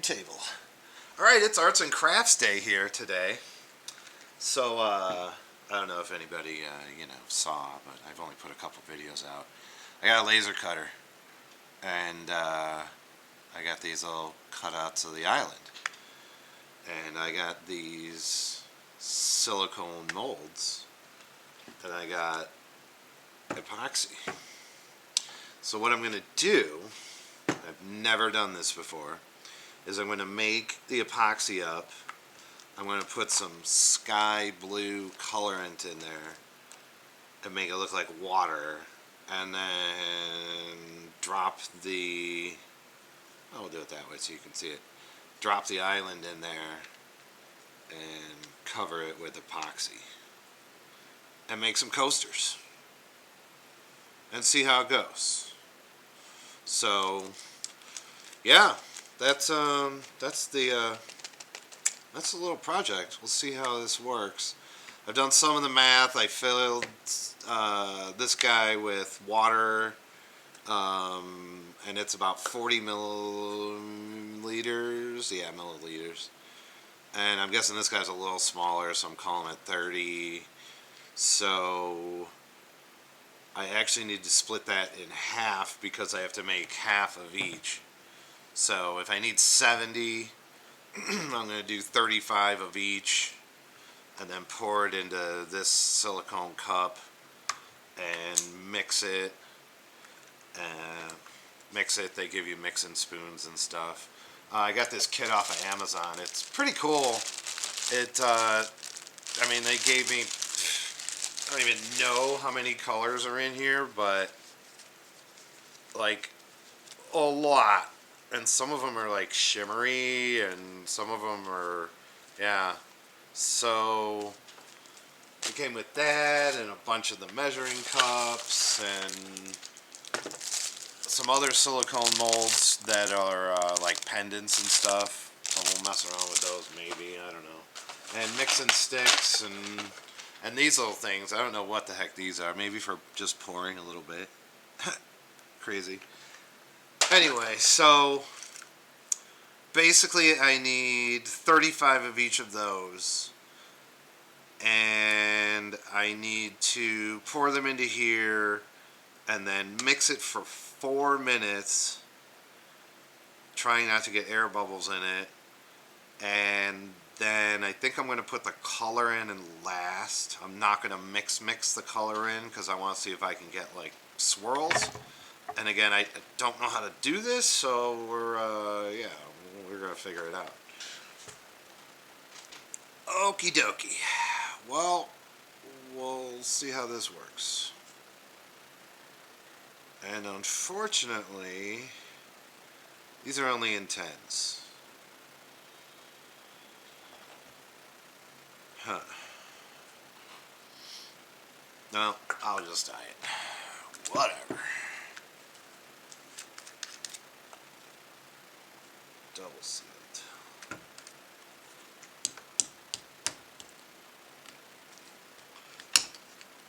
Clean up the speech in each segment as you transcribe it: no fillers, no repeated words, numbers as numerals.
table. Alright, it's Arts and Crafts Day here today. So, I don't know if anybody, saw, but I've only put a couple videos out. I got a laser cutter, and I got these little cutouts of the island. And I got these silicone molds, and I got epoxy. So what I'm going to do, I've never done this before, is I'm going to make the epoxy up. I'm going to put some sky blue colorant in there and make it look like water, and then drop the, I'll do it that way so you can see it, drop the island in there and cover it with epoxy and make some coasters and see how it goes. So yeah, that's the little project. We'll see how this works. I've done some of the math. I filled this guy with water, and it's about 40 milliliters. Yeah, milliliters. And I'm guessing this guy's a little smaller, so I'm calling it 30. So I actually need to split that in half because I have to make half of each. So if I need 70, I'm going to do 35 of each and then pour it into this silicone cup and mix it. They give you mixing spoons and stuff. I got this kit off of Amazon. It's pretty cool. They gave me, I don't even know how many colors are in here, but like a lot. And some of them are like shimmery, and some of them are, yeah. So it came with that and a bunch of the measuring cups and some other silicone molds that are like pendants and stuff. So we'll mess around with those maybe, I don't know. And mixing sticks and these little things. I don't know what the heck these are. Maybe for just pouring a little bit. Crazy. Anyway, so basically I need 35 of each of those, and I need to pour them into here and then mix it for 4 minutes, trying not to get air bubbles in it, and then I think I'm going to put the color in last. I'm not going to mix the color in because I want to see if I can get like swirls. And again, I don't know how to do this, so we're going to figure it out. Okie dokie. Well, we'll see how this works. And unfortunately, these are only in 10s. Huh. No, I'll just dye it. Whatever. Double sealed.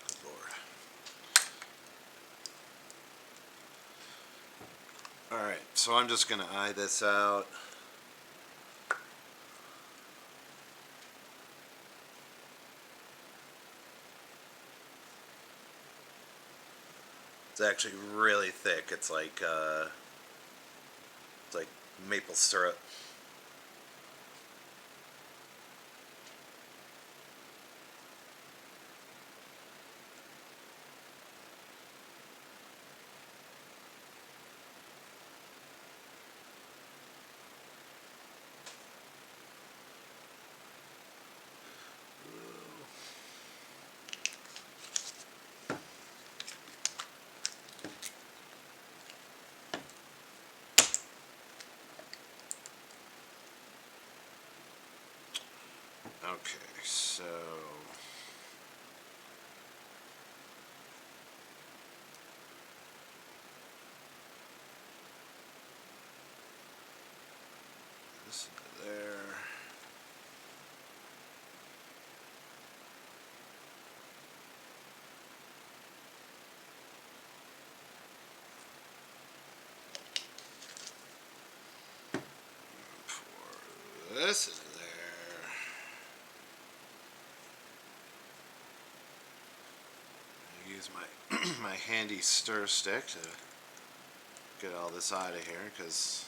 Good Lord. Alright, so I'm just going to eye this out. It's actually really thick. It's like maple syrup. Okay, so this into there. this into there. I use my my handy stir stick to get all this out of here because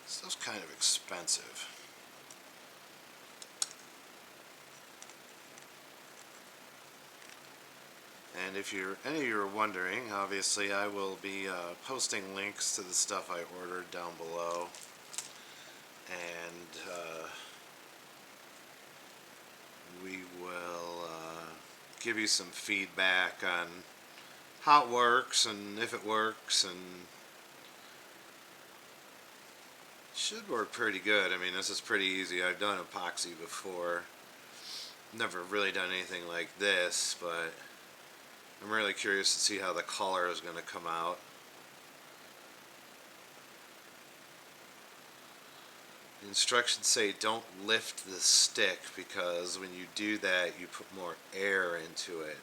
stuff's kind of expensive. And if any of you are wondering, obviously I will be posting links to the stuff I ordered down below, and we will give you some feedback on how it works and if it works, and it should work pretty good. I mean, this is pretty easy. I've done epoxy before. Never really done anything like this, but I'm really curious to see how the color is going to come out. The instructions say don't lift the stick because when you do that you put more air into it,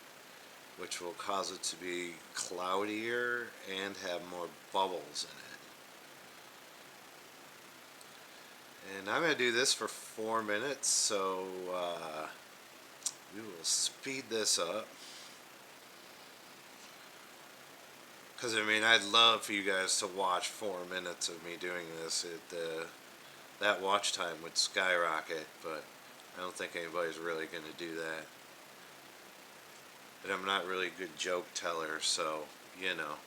which will cause it to be cloudier and have more bubbles in it. And I'm going to do this for 4 minutes, so we will speed this up. Because, I mean, I'd love for you guys to watch 4 minutes of me doing this. That watch time would skyrocket, but I don't think anybody's really going to do that. But I'm not really a good joke teller, so, you know.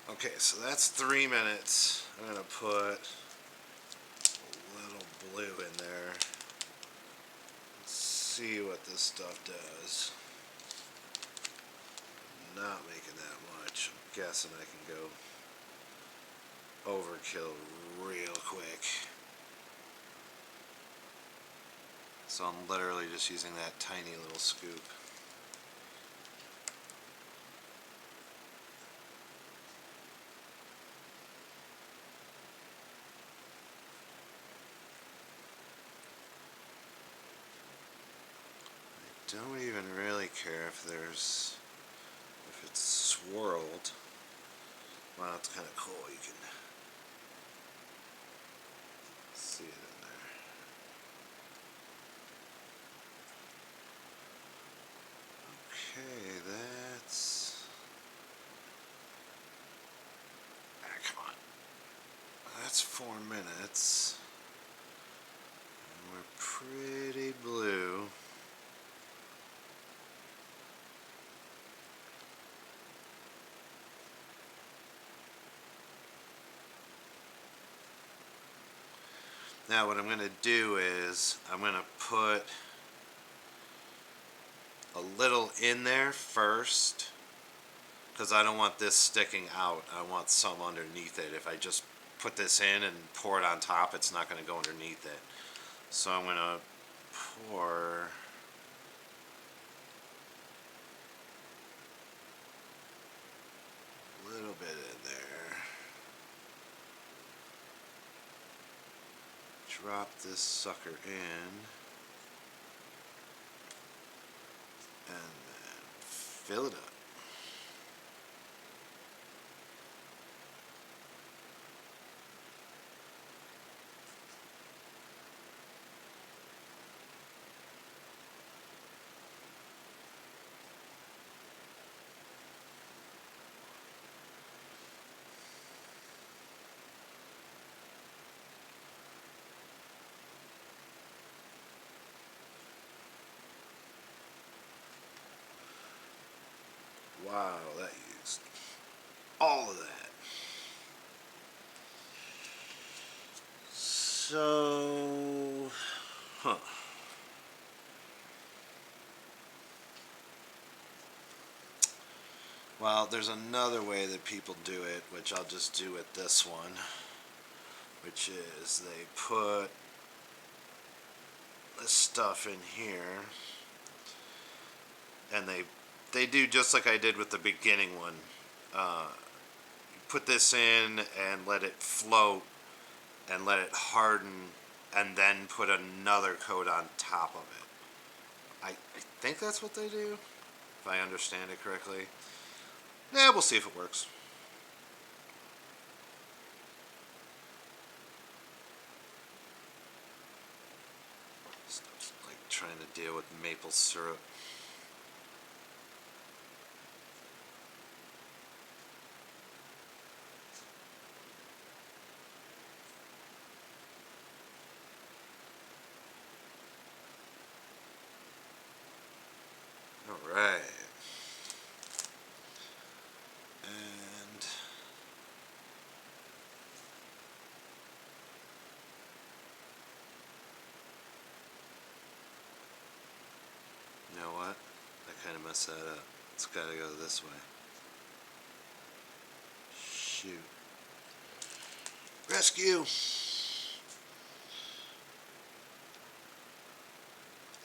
Okay, so that's 3 minutes. I'm going to put a little blue in there. Let's see what this stuff does. Not making that much. I'm guessing I can go overkill real quick. So I'm literally just using that tiny little scoop. I don't even really care if it's swirled. Wow, it's kind of cool. You can see it in there. Okay, that's... come on. That's 4 minutes. And we're pretty blue. Now what I'm going to do is I'm going to put a little in there first because I don't want this sticking out. I want some underneath it. If I just put this in and pour it on top, it's not going to go underneath it. So I'm going to pour a little bit in there. Drop this sucker in, and then fill it up. Wow, that used all of that. So, well, there's another way that people do it, which I'll just do with this one, which is they put this stuff in here, and they do just like I did with the beginning one. Put this in and let it float and let it harden, and then put another coat on top of it. I think that's what they do. if I understand it correctly. Yeah, we'll see if it works. Stuff's like trying to deal with maple syrup. All right. And you know what? I kind of messed that up. It's got to go this way. Shoot. Rescue!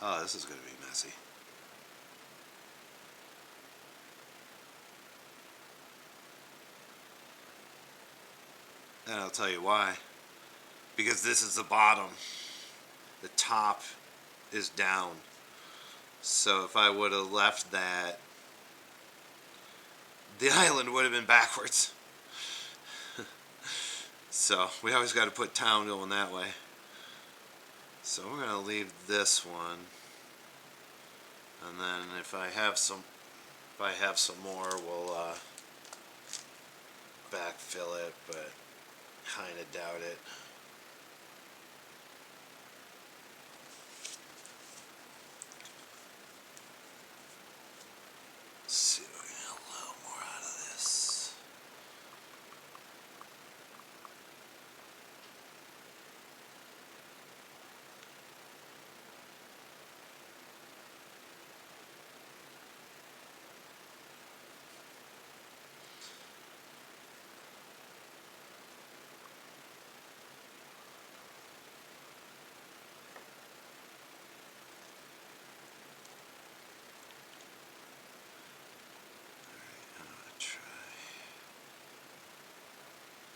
Oh, this is going to be messy. And I'll tell you why. Because this is the bottom. The top is down. So if I would have left that, the island would have been backwards. So we always got to put town going that way. So we're going to leave this one. And then if I have some more, we'll backfill it, but kind of doubt it. Let's see if we can get a little more out of this.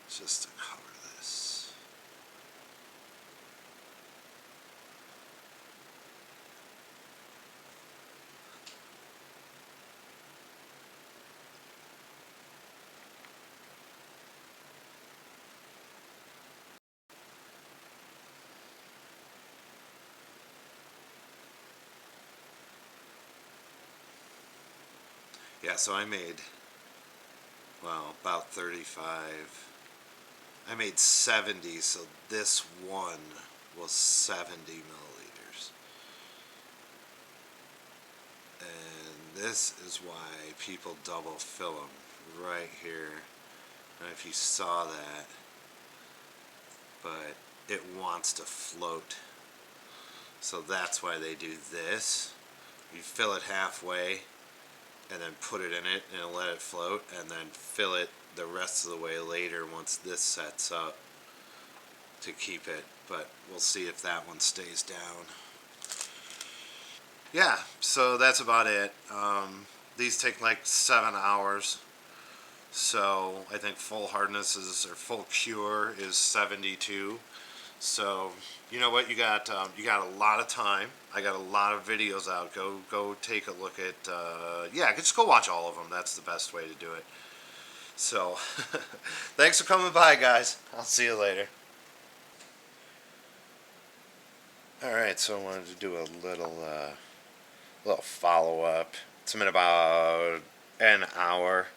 Just to cover this. Yeah, so I made, well, about 35. I made 70, so this one was 70 milliliters. And this is why people double fill them right here. I don't know if you saw that, but it wants to float. So that's why they do this. You fill it halfway and then put it in it and let it float, and then fill it the rest of the way later once this sets up to keep it. But we'll see if that one stays down. Yeah, so that's about it. These take like 7 hours. So I think full hardness is, or full cure is 72. So you know what, you got a lot of time. I got a lot of videos out. Go take a look at yeah, just go watch all of them. That's the best way to do it. So thanks for coming by, guys. I'll see you later. All right, so I wanted to do a little follow up. It's been about an hour.